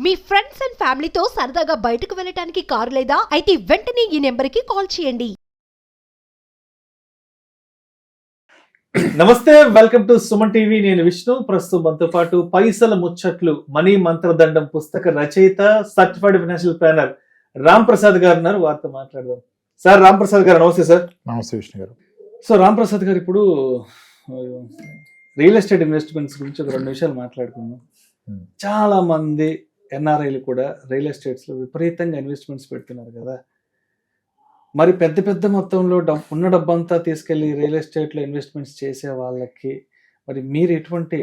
Me friends and ఫ్యామిలీతో సరదాగా బయటకు వెళ్ళటానికి కారు లేదా అయితే వెంటనే ఈ నెంబర్కి కాల్ చేయండి. నమస్తే, వెల్కమ్ టు సుమన్ టీవీ. నేను విష్ణు. ప్రస్తుతం మనతో పాటు పైసల ముచ్చట్లు మనీ మంత్రదండం పుస్తక రచయిత, certified financial planner Ram Prasad గారు ఉన్నారు. వారితో మాట్లాడదాం. సార్ రామ్ ప్రసాద్ గారు నమస్తే. సార్ నమస్తే విష్ణు గారు. సో రామ్ ప్రసాద్ గారు, ఇప్పుడు రియల్ ఎస్టేట్ ఇన్వెస్ట్మెంట్స్ గురించి ఒక 2 నిమిషాలు మాట్లాడుకుందాం. చాలా మంది ఎన్ఆర్ఐలు కూడా రియల్ ఎస్టేట్స్ లో విపరీతంగా ఇన్వెస్ట్మెంట్స్ పెడుతున్నారు కదా. మరి పెద్ద పెద్ద మొత్తంలో ఉన్న డబ్బంతా తీసుకెళ్లి రియల్ ఎస్టేట్ లో ఇన్వెస్ట్మెంట్స్ చేసే వాళ్ళకి మరి మీరు ఎటువంటి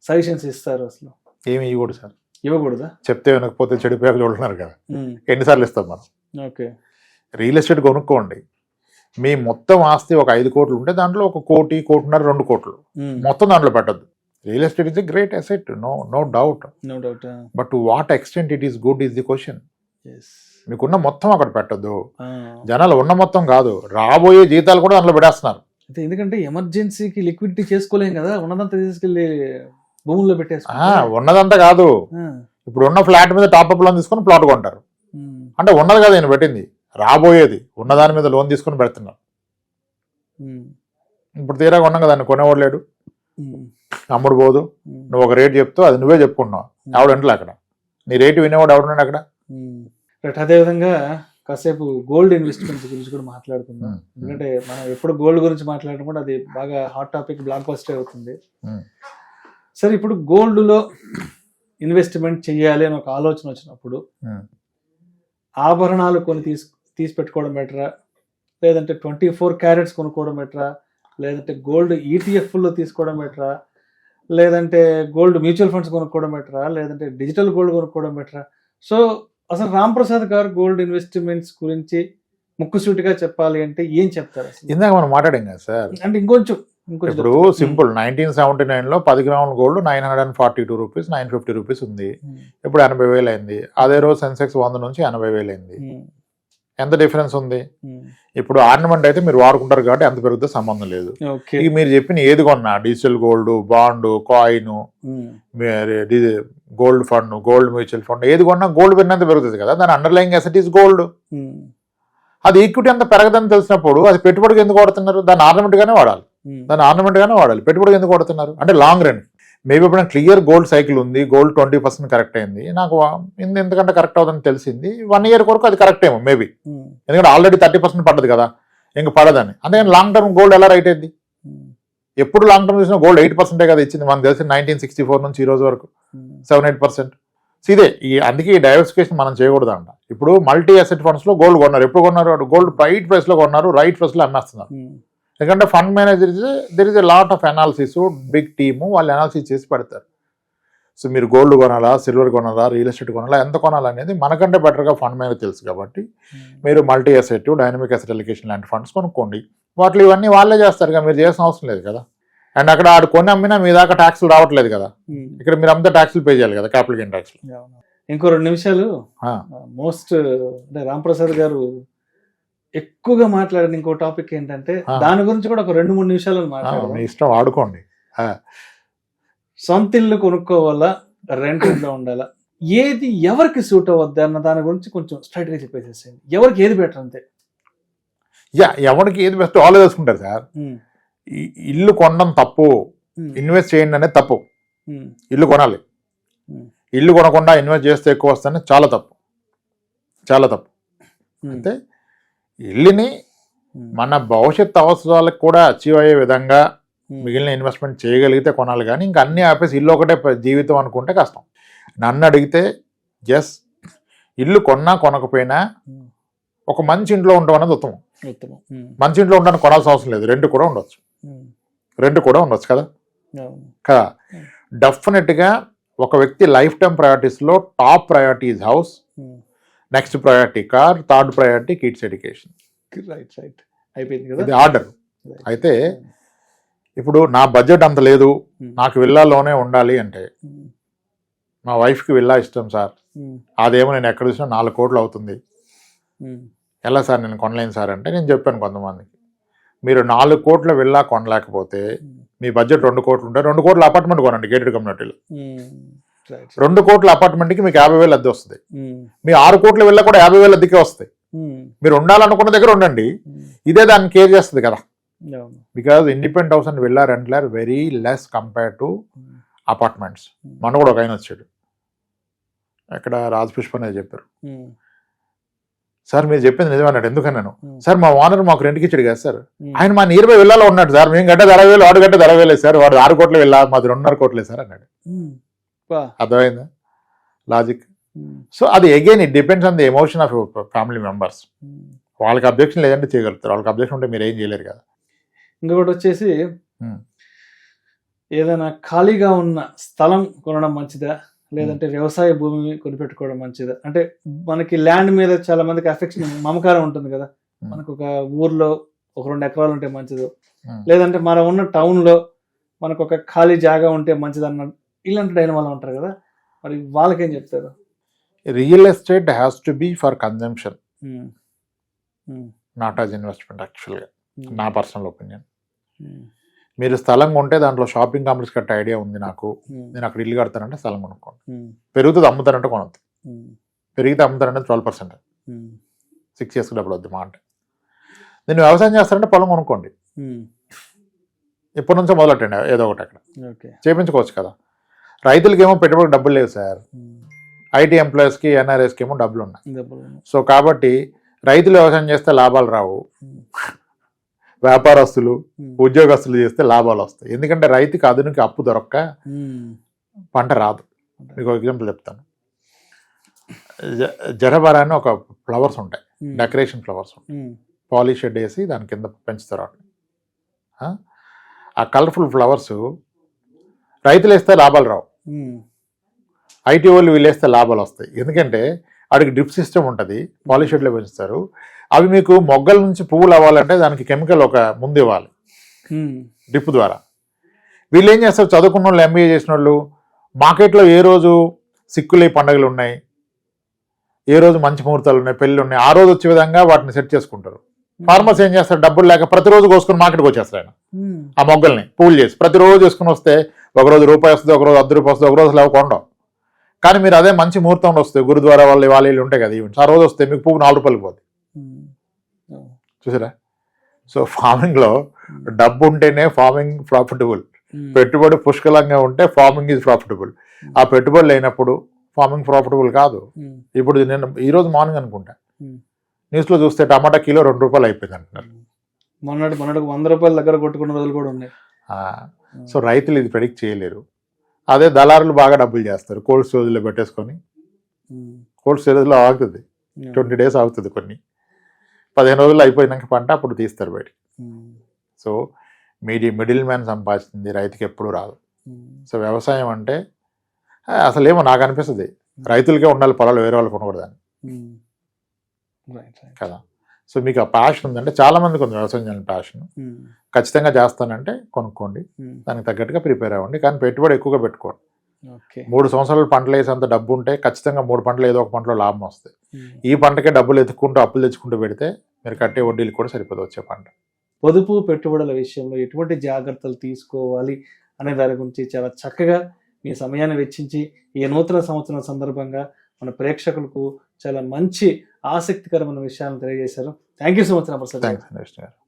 సజెషన్స్ ఇస్తారు? అసలు ఏమి ఇవ్వకూడదు సార్. ఇవ్వకూడదా? చెప్తే వినకపోతే చెడిపోయాక చూడుతున్నారు కదా, ఎన్నిసార్లు ఇస్తాం మనం? ఓకే, రియల్ ఎస్టేట్ కొనుక్కోండి. మీ మొత్తం ఆస్తి ఒక 5 కోట్లు ఉంటే దాంట్లో 1 కోటి, 1.5, 2 కోట్లు మొత్తం దాంట్లో పెట్టద్దు. Real estate is a great asset, no doubt. But to what extent it is good is the question. మీకున్న మొత్తం అక్కడ పెట్టద్దు. జనాలు ఉన్న మొత్తం కాదు, రాబోయే జీతాలు కూడా అందులో పెడేస్తున్నారు. ఎందుకంటే ఎమర్జెన్సీకి లిక్విడిటీ చేసుకోలేం కదా, ఉన్నదంతా తీసుకెళ్లి భూముల్లో పెట్టేసి. ఉన్నదంతా కాదు, ఇప్పుడు ఉన్న ఫ్లాట్ మీద టాప్అప్ లోన్ తీసుకొని ప్లాట్ కొంటారు. అంటే ఉన్నది కదా నేను పెట్టింది, రాబోయేది ఉన్నదాని మీద లోన్ తీసుకొని పెడుతున్నారు. ఇప్పుడు తీరా కొన్నాం కదా, కొనేవాడు లేడు, అమ్ముడు పోదు. నువ్వు ఒక రేట్ చెప్తూ అది నువ్వే చెప్పుకున్నావు, ఎవడంటే అక్కడ నీ రేటు వినేవాడు ఎవడున్నాడు అక్కడ. అదేవిధంగా కాసేపు గోల్డ్ ఇన్వెస్ట్మెంట్స్ గురించి కూడా మాట్లాడుకుందాం. ఎందుకంటే మనం ఎప్పుడు గోల్డ్ గురించి మాట్లాడడం అది బాగా హాట్ టాపిక్, బ్లాక్ బస్టర్ అవుతుంది. సరే, ఇప్పుడు గోల్డ్ లో ఇన్వెస్ట్మెంట్ చెయ్యాలి అని ఒక ఆలోచన వచ్చినప్పుడు ఆభరణాలు కొని తీసి పెట్టుకోవడం బెటరా, లేదంటే 24 క్యారెట్స్ కొనుక్కోవడం బెటరా, లేదంటే గోల్డ్ ఈటీఎఫ్లో తీసుకోవడం బెటరా, లేదంటే గోల్డ్ మ్యూచువల్ ఫండ్స్ కొనుక్కోవడం బెటరా, లేదంటే డిజిటల్ గోల్డ్ కొనుక్కోవడం బెటరా? సో అసలు రామ్ ప్రసాద్ గారు గోల్డ్ ఇన్వెస్ట్మెంట్స్ గురించి ముక్కుసూటిగా చెప్పాలి అంటే ఏం చెప్తారు? ఇందాక మనం మాట్లాడాం కదా సార్, అంటే ఇంకొంచెం ఇప్పుడు సింపుల్ 1979లో 10 గ్రాముల గోల్డ్ 942 రూపీస్, 950 రూపీస్ ఉంది. ఇప్పుడు 80,000 అయింది. అదే రోజు సెన్సెక్స్ 100 నుంచి 80,000 అయింది. ఎంత డిఫరెన్స్ ఉంది? ఇప్పుడు ఆర్నమెంట్ అయితే మీరు వాడుకుంటారు కాబట్టి ఎంత పెరుగుతుందో సంబంధం లేదు. ఇక మీరు చెప్పిన ఏది కొన్నా, digital gold, bond, coin, gold fund, gold mutual fund, ఏది కొన్నా గోల్డ్ పెరిగినంత పెరుగుతుంది కదా. దాని అండర్లయింగ్ అసెట్ ఈస్ గోల్డ్. అది ఈక్విటీ అంత పెరగదని తెలిసినప్పుడు అది పెట్టుబడికి ఎందుకు వాడుతున్నారు? దాన్ని ఆర్నమెంట్ గానే వాడాలి, పెట్టుబడికి ఎందుకు వాడుతున్నారు? అంటే లాంగ్ రన్. మేబీ ఇప్పుడు క్లియర్ గోల్డ్ సైకిల్ ఉంది, గోల్డ్ 20% కరెక్ట్ అయింది, నాకు ఎందుకంటే కరెక్ట్ అవుతుందని తెలిసింది. 1 ఇయర్ వరకు అది కరెక్ట్ ఏమో మేబీ, ఎందుకంటే ఆల్రెడీ 30% పడ్డది కదా, ఇంక పడదని. అందుకని లాంగ్ టర్మ్ గోల్డ్ ఎలా రైట్ అయింది? ఎప్పుడు లాంగ్ టర్మ్ చూసినా గోల్డ్ 8% కదా ఇచ్చింది. మనకు తెలిసి 1964 నుంచి ఈ రోజు వరకు 7-8%. ఇదే అందుకే ఈ డైవర్సిఫికేషన్ మనం చేయకూడదు అంట. ఇప్పుడు మల్టీ అసెట్ ఫండ్స్ లో గోల్డ్ కొన్నారు. ఎప్పుడు కొన్నారు? గోల్డ్ రైట్ ప్రైస్ లో కొన్నారు, రైట్ ప్రైస్ లో అమ్మేస్తున్నారు. ఎందుకంటే fund manager there is a lot of analysis, big team, వాళ్ళు అనాలిసిస్ చేసి పెడతారు. సో మీరు గోల్డ్ కొనాలా, సిల్వర్ కొనాలా, రియల్ ఎస్టేట్ కొనాలా, ఎంత కొనాలనేది మనకంటే బెటర్గా ఫండ్ మేనేజర్ తెలుసు కాబట్టి మీరు multi asset, dynamic asset allocation లాంటి ఫండ్స్ కొనుక్కోండి. వాటిలో ఇవన్నీ వాళ్ళే చేస్తారు కదా, మీరు చేయాల్సిన అవసరం లేదు కదా. అండ్ అక్కడ ఆడు కొన్ని అమ్మినా మీ దాకా ట్యాక్స్లు రావట్లేదు కదా, ఇక్కడ మీరు అమ్మితే ట్యాక్స్లు పే చేయాలి కదా, క్యాపిటల్ గెయిన్ ట్యాక్స్. ఇంకో 2 నిమిషాలు మోస్ట్ అంటే రామ్ ప్రసాద్ గారు ఎక్కువగా మాట్లాడిన ఇంకో టాపిక్ ఏంటంటే దాని గురించి కూడా ఒక 2-3 నిమిషాలు మాట్లాడాలి. ఇష్టం వాడుకోండి. సొంత ఇల్లు కొనుక్కోవాలా, రెంట్ ఇంట్లో ఉండాలా, ఏది ఎవరికి సూట్ అవ్వద్దు అన్న దాని గురించి కొంచెం స్ట్రైట్ గా చెప్పేసేసేయండి. ఎవరికి ఏది బెటర్ అంతే. ఎవరికి ఏది బెస్ట్ వాళ్ళు తెలుసుకుంటారు సార్. ఇల్లు కొనడం తప్పు, ఇన్వెస్ట్ చేయండి అనేది తప్పు. ఇల్లు కొనాలి, ఇల్లు కొనకుండా ఇన్వెస్ట్ చేస్తే ఎక్కువ వస్తుంది, చాలా తప్పు, చాలా తప్పు. అయితే ఇల్లుని మన భవిష్యత్ అవసరాలకు కూడా అచీవ్ అయ్యే విధంగా మిగిలిన ఇన్వెస్ట్మెంట్ చేయగలిగితే కొనాలి. కానీ ఇంకా అన్ని ఆపేసి ఇల్లు ఒకటే జీవితం అనుకుంటే కష్టం. నన్ను అడిగితే ఇల్లు కొన్నా కొనకపోయినా ఒక మంచి ఇంట్లో ఉండడం అనేది ఉత్తమం. మంచి ఇంట్లో ఉండడానికి కొనాల్సిన అవసరం లేదు, రెంట్ కూడా ఉండొచ్చు కదా. డెఫినెట్గా ఒక వ్యక్తి లైఫ్ టైం ప్రయారిటీస్లో top priority is house, next priority car, third priority kids education. అయిపోయింది కదా, ఇది ఆర్డర్. అయితే ఇప్పుడు నా బడ్జెట్ అంత లేదు, నాకు విల్లాలోనే ఉండాలి అంటే మా వైఫ్కి విల్లా ఇష్టం సార్, అదేమో నేను ఎక్కడ చూసినా 4 కోట్లు అవుతుంది, ఎలా సార్ నేను కొనలేను సార్ అంటే నేను చెప్పాను కొంతమందికి, మీరు 4 కోట్ల విల్లా కొనలేకపోతే మీ బడ్జెట్ 2 కోట్లు ఉంటే 2 కోట్ల అపార్ట్మెంట్ కొనండి గేటెడ్ కమ్యూనిటీలో. రైట్ 2 కోట్ల అపార్ట్మెంట్కి మీకు 50,000 అద్దె వస్తుంది. మీ 6 కోట్ల విల్ల కూడా 50,000 అద్దెకే వస్తాయి. మీరు ఉండాలనుకున్న దగ్గర ఉండండి, ఇదే దాన్ని కేర్ చేస్తుంది కదా. Because independent house and villa రెంట్లు are very less compare to apartments. మన కూడా ఒక ఆయన వచ్చాడు, ఎక్కడ రాజ్ పుష్ప అనేది చెప్పారు, సార్ మీరు చెప్పింది నిజమన్నాడు. ఎందుకన్నాను, సార్ మా ఓనర్ మాకు రెంట్కి ఇచ్చాడు కదా సార్, ఆయన మా నియర్ బై విల్లాలో ఉన్నాడు సార్, మేము గంట 60,000 వాడు గంట 60,000 సార్, వాడు 6 కోట్ల విల్లా మాది 2.5 కోట్లే సార్ అన్నాడు. అర్థమైందా లాజిక్? సో అది again it depends on the emotion of family members. వాళ్ళకి అబ్జెక్షన్ లేదంటే చేయగలుగుతారు, వాళ్ళకి అబ్జెక్షన్ ఉంటే మీరు ఏం చేయలేరు కదా. ఇంకొకటి వచ్చేసి ఏదైనా ఖాళీగా ఉన్న స్థలం కొనడం మంచిదా, లేదంటే వ్యవసాయ భూమి కొనిపెట్టుకోవడం మంచిదా? అంటే మనకి ల్యాండ్ మీద చాలా మందికి అఫెక్షన్, మమకారం ఉంటుంది కదా. మనకు ఒక ఊర్లో ఒక 2 ఎకరాలు ఉంటే మంచిది, లేదంటే మనం ఉన్న టౌన్ లో మనకు ఒక ఖాళీ జాగా ఉంటే మంచిది అన్న ఇలాంటి డైనమాలు ఉంటారు కదా, మరి వాళ్ళకేం చెప్తారు? Real estate has to be for consumption, not as investment. యాక్చువల్గా నా పర్సనల్ ఒపీనియన్. మీరు స్థలం కొంటే దాంట్లో షాపింగ్ కాంప్లెక్స్ కట్టే ఐడియా ఉంది నాకు, నేను అక్కడ ఇల్లు కడతానంటే స్థలం కొనుక్కోండి. పెరుగుతుంది అమ్ముతారంటే కొనద్దు, పెరిగితే అమ్ముతారంటే 12%, 6 years డబ్బులు వద్దు మా అంటే. నేను వ్యవసాయం చేస్తానంటే పొలం కొనుక్కోండి, ఎప్పటి నుంచో మొదలెట్టండి ఏదో ఒకటి అక్కడ చేయించుకోవచ్చు కదా. రైతులకి ఏమో పెట్టుబడి డబ్బులు లేవు సార్, ఐటీ ఎంప్లాయీస్కి ఎన్ఆర్ఎస్కి ఏమో డబ్బులు ఉన్నాయి. సో కాబట్టి రైతులు వ్యవసాయం చేస్తే లాభాలు రావు, వ్యాపారస్తులు ఉద్యోగస్తులు చేస్తే లాభాలు వస్తాయి. ఎందుకంటే రైతుకి ఆధునిక అప్పు దొరక్క పంట రాదు. మీకు ఒక ఎగ్జాంపుల్ చెప్తాను. జరబరా అని ఒక ఫ్లవర్స్ ఉంటాయి, డెకరేషన్ ఫ్లవర్స్ ఉంటాయి, పాలిష్ షెడ్ వేసి దాని కింద పెంచుతారు. ఆ కలర్ఫుల్ ఫ్లవర్స్ రైతులు వేస్తే లాభాలు రావు, ఐటీ వాళ్ళు వీళ్ళు వేస్తే లాభాలు వస్తాయి. ఎందుకంటే వాడికి డ్రిప్ సిస్టమ్ ఉంటుంది, పాలిష్ షెడ్లో పెంచుతారు. అవి మీకు మొగ్గల నుంచి పువ్వులు అవ్వాలంటే దానికి కెమికల్ ఒక ముందు ఇవ్వాలి డ్రిప్ ద్వారా. వీళ్ళు ఏం చేస్తారు, చదువుకున్న వాళ్ళు, ఎంబీఏ చేసిన వాళ్ళు, మార్కెట్లో ఏ రోజు సిక్కులే పండుగలు ఉన్నాయి, ఏ రోజు మంచి ముహూర్తాలు ఉన్నాయి, పెళ్ళి ఉన్నాయి, ఆ రోజు వచ్చే విధంగా వాటిని సెట్ చేసుకుంటారు. ఫార్మర్స్ ఏం చేస్తారు, డబ్బులు లేక ప్రతిరోజు కోసుకుని మార్కెట్కి వచ్చేస్తారు ఆయన ఆ మొగ్గల్ని పువ్వులు చేసి. ప్రతిరోజు వేసుకుని వస్తే ఒకరోజు రూపాయి వస్తుంది, ఒకరోజు 10 రూపాయలు వస్తుంది, ఒకరోజు లేవు కొండం. కానీ మీరు అదే మంచి ముహూర్తంలో వస్తే, గురుద్వారా వాళ్ళు ఉంటాయి కదా ఈవెంట్స్, ఆ రోజు వస్తే మీకు పువ్వు 4 రూపాయలకి పోతుంది. చూసారా? సో ఫార్మింగ్ లో డబ్బు ఉంటేనే ఫార్మింగ్ ప్రాఫిటబుల్, పెట్టుబడి పుష్కలంగా ఉంటే ఫార్మింగ్ ఈజ్ ప్రాఫిటబుల్. ఆ పెట్టుబడి లేనప్పుడు ఫార్మింగ్ ప్రాఫిటబుల్ కాదు. ఇప్పుడు నేను ఈరోజు మార్నింగ్ అనుకుంటా న్యూస్ లో చూస్తే టమాటా కిలో 2 రూపాయలు అయిపోయింది అంటున్నారు. మొన్నటి 100 రూపాయల దగ్గర కొట్టుకున్న రోజులు కూడా ఉన్నాయి. సో రైతులు ఇది ప్రెడిక్ట్ చేయలేరు. అదే దళారులు బాగా డబ్బులు చేస్తారు, కోల్డ్ స్టోరేజ్ లో పెట్టేసుకొని. కోల్డ్ స్టోరేజ్ లో ఆగుతుంది, 20 days ఆగుతుంది, కొన్ని 15 రోజులు అయిపోయినాక పంట అప్పుడు తీస్తారు బయటికి. సో మిడిల్ మ్యాన్ సంపాదిస్తుంది రైతుకి ఎప్పుడు రాదు. సో వ్యవసాయం అంటే అసలేమో నాకు అనిపిస్తుంది రైతులకే ఉండాలి పొలాలు, వేరే వాళ్ళు కొనకూడదని కదా. సో మీకు ఆ ప్యాషన్ ఉందంటే, చాలా మందికి ఉంది వ్యవసాయం చేయాలని ప్యాషన్, ఖచ్చితంగా చేస్తానంటే కొనుక్కోండి, దానికి తగ్గట్టుగా ప్రిపేర్ అవ్వండి. కానీ పెట్టుబడి ఎక్కువగా పెట్టుకోండి. 3 సంవత్సరాలు పంటలు వేసేంత డబ్బు ఉంటే ఖచ్చితంగా 3 పంటలు ఏదో ఒక పంటలో లాభం వస్తాయి. ఈ పంటకే డబ్బులు ఎత్తుకుంటూ అప్పులు తెచ్చుకుంటూ పెడితే మీరు కట్టే వడ్డీలు కూడా సరిపోదు వచ్చే పంట. పొదుపు పెట్టుబడుల విషయంలో ఎటువంటి జాగ్రత్తలు తీసుకోవాలి అనే దాని గురించి చాలా చక్కగా మీ సమయాన్ని వెచ్చించి ఈ నూతన సంవత్సరం సందర్భంగా మన ప్రేక్షకులకు చాలా మంచి ఆసక్తికరమైన విషయాలను తెలియజేశారు. Thank you so much. Thanks.